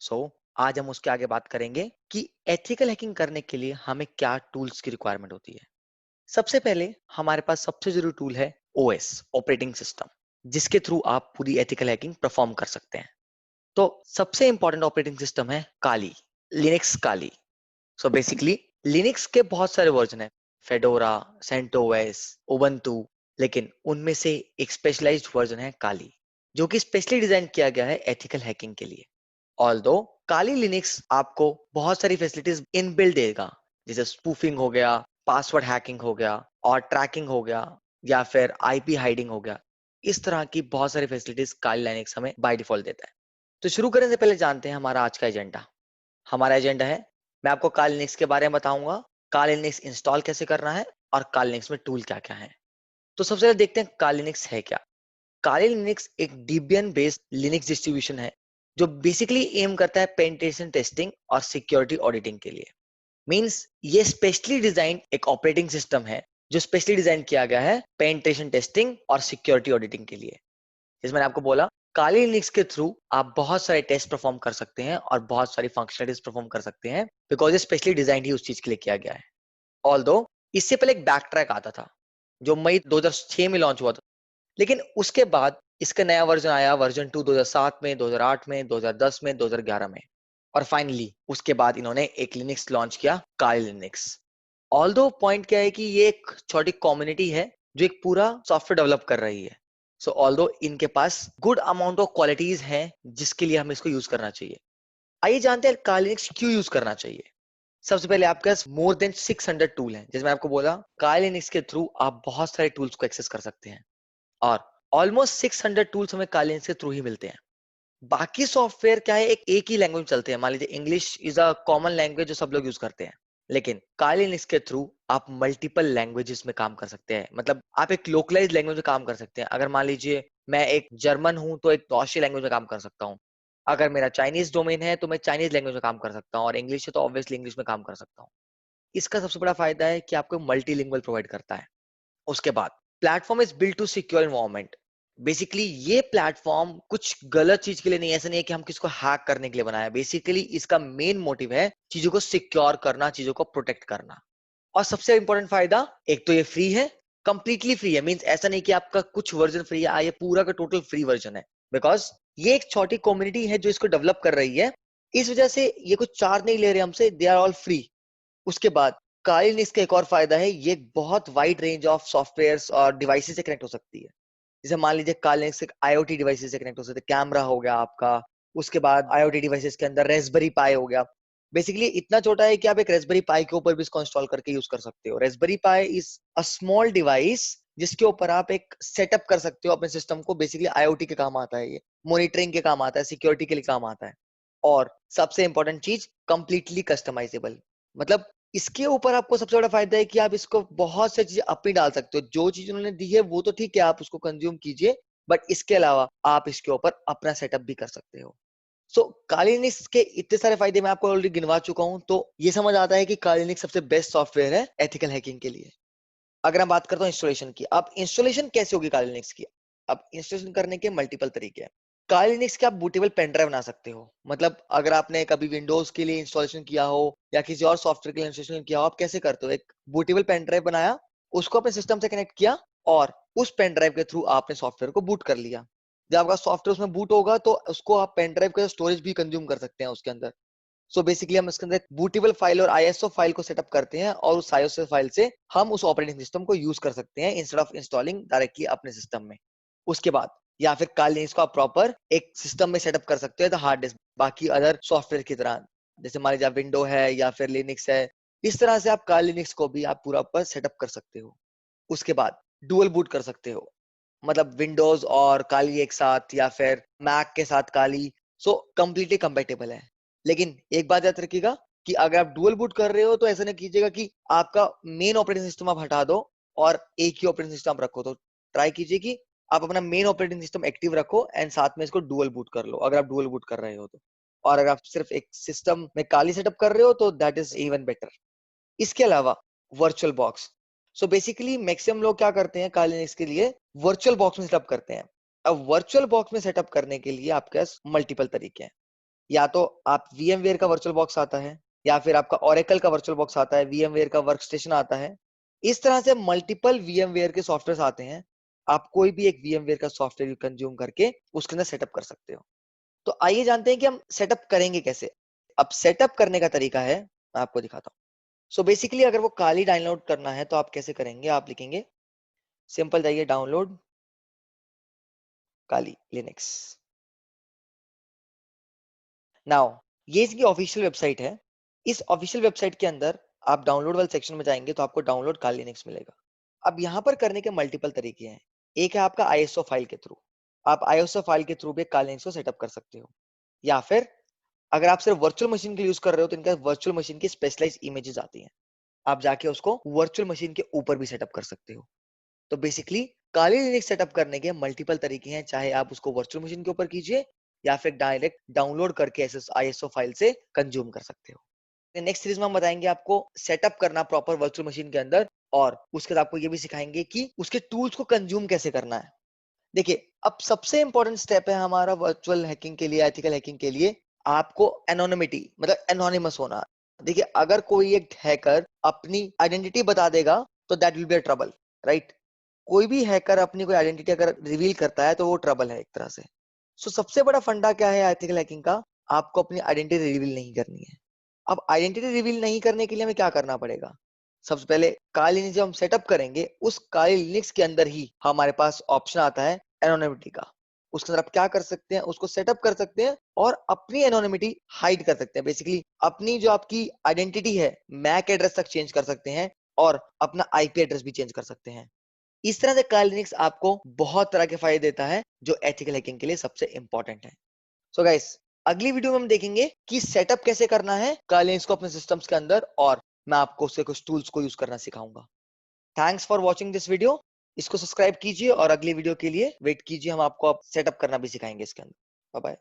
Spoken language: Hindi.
सो आज हम उसके आगे बात करेंगे कि एथिकल हैकिंग करने के लिए हमें क्या टूल्स की रिक्वायरमेंट होती है। सबसे पहले हमारे पास सबसे जरूरी टूल है ओएस, ऑपरेटिंग सिस्टम, जिसके थ्रू आप पूरी एथिकल हैकिंग परफॉर्म कर सकते हैं। तो सबसे इंपॉर्टेंट ऑपरेटिंग सिस्टम है काली, लिनक्स काली। सो बेसिकली लिनक्स के बहुत सारे वर्जन है, फेडोरा, सेंटोस, उबंटू, लेकिन उनमें से एक स्पेशलाइज्ड वर्जन है काली, जो कि स्पेशली डिजाइन किया गया है एथिकल हैकिंग के लिए। ऑल्दो काली लिनक्स आपको बहुत सारी फैसिलिटीज इनबिल्ट देगा, जैसे स्पूफिंग हो गया, पासवर्ड हैकिंग हो गया, और ट्रैकिंग हो गया, या फिर आईपी हाइडिंग हो गया। इस तरह की बहुत सारी फैसिलिटीज काली लिनक्स हमें बाय डिफॉल्ट देता है। तो शुरू करने से पहले जानते हैं हमारा आज का एजेंडा। हमारा एजेंडा है, मैं आपको काली लिनक्स के बारे में बताऊंगा, काली लिनक्स इंस्टॉल कैसे करना है, और काली लिनक्स में टूल क्या क्या है। तो सबसे पहले देखते हैं काली लिनक्स है क्या। काली लिनक्स एक डिबियन बेस्ड लिनक्स डिस्ट्रीब्यूशन है, जो बेसिकली एम करता है पेनिट्रेशन टेस्टिंग और सिक्योरिटी ऑडिटिंग के लिए। मींस ये स्पेशली डिजाइन एक ऑपरेटिंग सिस्टम है, जो स्पेशली डिजाइन किया गया है पेनिट्रेशन टेस्टिंग और सिक्योरिटी ऑडिटिंग के लिए। जैसे मैंने आपको बोला, काली लिनक्स के थ्रू आप बहुत सारे टेस्ट परफॉर्म कर सकते हैं और बहुत सारी फंक्शनलिटीज परफॉर्म कर सकते हैं, बिकॉज ये स्पेशली डिजाइन ही उस चीज के लिए किया गया है। ऑल्दो इससे पहले एक बैक ट्रैक आता था, जो मई 2006 में लॉन्च हुआ था, लेकिन उसके बाद इसका नया वर्जन आया, वर्जन 2 2007 में, 2008 में, 2010 में, 2011 में, और फाइनली उसके बाद इन्होंने एक लिनक्स लॉन्च किया, काली लिनक्स। ऑल्दो पॉइंट क्या है कि ये एक छोटी कम्युनिटी है जो एक पूरा सॉफ्टवेयर डेवलप कर रही है। सो ऑल्दो इनके पास गुड अमाउंट ऑफ क्वालिटीज हैं जिसके लिए हमें इसको यूज करना चाहिए। आइए जानते हैं काली लिनक्स क्यों यूज करना चाहिए। सबसे पहले आपके पास मोर देन 600 टूल हैं, जैसे मैं आपको बोला, काली लिनक्स के थ्रू आप बहुत सारे टूल्स को एक्सेस कर सकते हैं, और ऑलमोस्ट 600 टूल्स हमें काली लिनक्स के थ्रू ही मिलते हैं। बाकी सॉफ्टवेयर क्या है, एक ही लैंग्वेज चलते हैं। मान लीजिए English is a common language जो सब लोग यूज करते हैं, लेकिन काली लिनक्स के थ्रू आप मल्टीपल लैंग्वेजेस में काम कर सकते हैं। मतलब आप एक लोकलाइज लैंग्वेज में काम कर सकते हैं। अगर मान लीजिए मैं एक जर्मन हूं तो एक डॉशी लैंग्वेज में काम कर सकता हूँ। अगर मेरा चाइनीज डोमेन है तो मैं चाइनीज लैंग्वेज में काम कर सकता हूँ, और इंग्लिश है तो ऑब्वियसली इंग्लिश में काम कर सकता हूँ। इसका सबसे बड़ा फायदा है कि आपको मल्टीलिंगुअल प्रोवाइड करता है। उसके बाद platform is built to secure environment. Basically ये प्लेटफॉर्म कुछ गलत चीज के लिए नहीं, ऐसा नहीं है कि हम किसको हैक करने के लिए बनाया है। बेसिकली इसका मेन मोटिव है चीजों को सिक्योर करना, चीजों को प्रोटेक्ट करना। और सबसे इंपॉर्टेंट फायदा, एक तो ये फ्री है, कंप्लीटली फ्री है। मींस ऐसा नहीं कि आपका कुछ वर्जन फ्री है, ये पूरा का टोटल फ्री वर्जन है, बिकॉज ये एक छोटी कम्युनिटी है जो इसको डेवलप कर रही है। इस वजह से ये कुछ चार्ज नहीं ले रहे हमसे, दे आर ऑल फ्री। उसके बाद काली लिनक्स का एक और फायदा है, ये बहुत वाइड रेंज ऑफ सॉफ्टवेयर्स और डिवाइसेस से कनेक्ट हो सकती है। जैसे मान लीजिए काली लिनक्स एक आईओटी डिवाइसेस से कनेक्ट हो सकते हैं, कैमरा हो गया आपका। उसके बाद आईओटी डिवाइसेस के अंदर रेस्पबेरी पाई हो गया। बेसिकली इतना छोटा है कि आप एक रेस्पबेरी पाई के ऊपर भी इसको इंस्टॉल करके यूज कर सकते हो। Raspberry pi is a small device जिसके ऊपर आप एक सेटअप कर सकते हो अपने सिस्टम को। बेसिकली आईओटी के काम आता है, ये मॉनिटरिंग के काम आता है, सिक्योरिटी के लिए काम आता है। और सबसे इंपॉर्टेंट चीज, कंप्लीटली कस्टमाइजेबल। मतलब इसके ऊपर आपको सबसे बड़ा फायदा है कि आप इसको बहुत सारी चीजें अपनी डाल सकते हो। जो चीज उन्होंने दी है वो तो ठीक है, आप उसको कंज्यूम कीजिए, बट इसके अलावा आप इसके ऊपर अपना सेटअप भी कर सकते हो। सो काली लिनक्स के इतने सारे फायदे मैं आपको ऑलरेडी गिनवा चुका हूं, तो ये समझ आता है कि काली लिनक्स सबसे बेस्ट सॉफ्टवेयर है एथिकल हैकिंग के लिए। अगर मैं बात करता हूँ इंस्टॉलेशन की, अब इंस्टॉलेशन कैसे होगी काली लिनक्स की। अब इंस्टॉलेशन करने के मल्टीपल तरीके हैं। काली लिनक्स के आप बूटेबल पेन ड्राइव बना सकते हो। मतलब अगर आपने कभी विंडोज के लिए इंस्टॉलेशन किया हो या किसी और सॉफ्टवेयर के लिए इंस्टॉलेशन किया हो, आप कैसे करते हो, एक बूटेबल पेन ड्राइव बनाया, उसको अपने सिस्टम से कनेक्ट किया, और उस पेन ड्राइव के थ्रू आपने सॉफ्टवेयर को बूट कर लिया। जब आपका सॉफ्टवेयर उसमें बूट होगा तो उसको आप पेन ड्राइव का स्टोरेज भी कंज्यूम कर सकते हैं उसके अंदर। सो बेसिकली हम इसके अंदर बूटेबल फाइल और आईएसओ फाइल को सेटअप करते हैं, और उस आईएसओ फाइल से हम उस ऑपरेटिंग सिस्टम को यूज कर सकते हैं इंस्टेड ऑफ इंस्टॉलिंग डायरेक्टली अपने सिस्टम में। उसके बाद या फिर काली लिनक्स को आप प्रॉपर एक सिस्टम में सेटअप कर सकते हो, हार्ड डिस्क बाकी अदर सॉफ्टवेयर की तरह। जैसे मान लीजिए विंडो है या फिर लिनक्स है, इस तरह से आप काली लिनक्स को भी आप पूरा पर सेटअप कर सकते हो। उसके बाद डुअल बूट कर सकते हो, मतलब विंडोज और काली एक साथ, या फिर मैक के साथ काली। सो कंप्लीटली कंपेटेबल है। लेकिन एक बात याद रखिएगा कि अगर आप डुअल बूट कर रहे हो तो ऐसा नहीं कीजिएगा कि आपका मेन ऑपरेटिंग सिस्टम आप हटा दो और एक ही ऑपरेटिंग सिस्टम रखो। तो ट्राई कीजिए कि आप अपना मेन ऑपरेटिंग सिस्टम एक्टिव रखो एंड साथ में इसको डुअल बूट कर लो, अगर आप डुअल बूट कर रहे हो तो। और अगर आप सिर्फ एक सिस्टम में काली सेटअप कर रहे हो तो दैट इज इवन बेटर। इसके अलावा virtual box. So basically maximum लोग क्या करते हैं काली लिनक्स के लिए, वर्चुअल बॉक्स में सेटअप करते हैं। अब वर्चुअल बॉक्स में सेटअप करने के लिए आपके पास मल्टीपल तरीके हैं। या तो आप VMware का वर्चुअल बॉक्स आता है, या फिर आपका Oracle का वर्चुअल बॉक्स आता है, VMware का वर्कस्टेशन आता है। इस तरह से मल्टीपल VMware के सॉफ्टवेयर आते हैं। आप कोई भी एक VMware का सॉफ्टवेयर कंज्यूम करके उसके अंदर सेटअप कर सकते हो। तो आइए जानते हैं कि हम सेटअप करेंगे कैसे। अब सेटअप करने का तरीका है, मैं आपको दिखाता हूँ। सो बेसिकली अगर वो काली डाउनलोड करना है तो आप कैसे करेंगे, आप लिखेंगे सिंपल, जाइए डाउनलोड काली लिनक्स। नाउ ये इसकी ऑफिशियल वेबसाइट है। इस ऑफिशियल वेबसाइट के अंदर आप डाउनलोड वाले सेक्शन में जाएंगे तो आपको डाउनलोड काली लिनक्स मिलेगा। अब यहाँ पर करने के मल्टीपल तरीके हैं। एक है आपका ISO फाइल के थ्रू, आप ISO फाइल के थ्रू भी काली लिनक्स को सेटअप कर सकते हो। या फिर अगर आप सिर्फ वर्चुअल मशीन के यूज कर रहे हो तो इनका वर्चुअल मशीन की स्पेशलाइज्ड इमेजेस आती हैं, आप जाके उसको वर्चुअल मशीन के ऊपर भी सेटअप कर सकते हो। तो बेसिकली काली लिनक्स सेटअप करने के मल्टीपल तरीके हैं, चाहे आप उसको वर्चुअल मशीन के ऊपर कीजिए या फिर डायरेक्ट डाउनलोड करके ISO फाइल से कंज्यूम कर सकते हो। नेक्स्ट सीरीज में हम बताएंगे आपको सेटअप करना प्रॉपर वर्चुअल मशीन के अंदर, और उसके बाद आपको ये भी सिखाएंगे कि उसके टूल्स को कंज्यूम कैसे करना है। देखिए, अब सबसे इंपॉर्टेंट स्टेप है हमारा वर्चुअल हैकिंग के लिए, एथिकल हैकिंग के लिए, आपको एनोनिमिटी मतलब एनोनिमस होना। देखिए, अगर कोई एक हैकर अपनी आइडेंटिटी बता देगा तो that will be a trouble, right. कोई भी हैकर अपनी कोई आइडेंटिटी अगर रिवील करता है तो वो ट्रबल है एक तरह से। सो सबसे बड़ा फंडा क्या है एथिकल हैकिंग का, आपको अपनी आइडेंटिटी रिवील नहीं करनी है। अब आइडेंटिटी रिवील नहीं करने के लिए हमें क्या करना पड़ेगा, सबसे पहले काली लिनक्स जब हम सेटअप करेंगे उस काली लिनक्स के अंदर ही हमारे पास ऑप्शन आता है एनोनिमिटी का। उसके अंदर आप क्या कर सकते हैं, उसको सेटअप कर सकते हैं और अपनी एनोनिमिटी हाइड कर सकते हैं। बेसिकली अपनी जो आपकी आइडेंटिटी है मैक एड्रेस तक चेंज कर सकते हैं और अपना IP एड्रेस भी चेंज कर सकते हैं। इस तरह से काली लिनक्स आपको बहुत तरह के फायदे देता है जो एथिकल हैकिंग के लिए सबसे इंपॉर्टेंट है। सो गाइस, अगली वीडियो में हम देखेंगे कि सेटअप कैसे करना है काली लिनक्स को अपने सिस्टम्स के अंदर, और मैं आपको उसके कुछ टूल्स को यूज करना सिखाऊंगा। Thanks for watching this video. इसको सब्सक्राइब कीजिए और अगली वीडियो के लिए वेट कीजिए, हम आपको अब सेटअप करना भी सिखाएंगे इसके अंदर। Bye bye.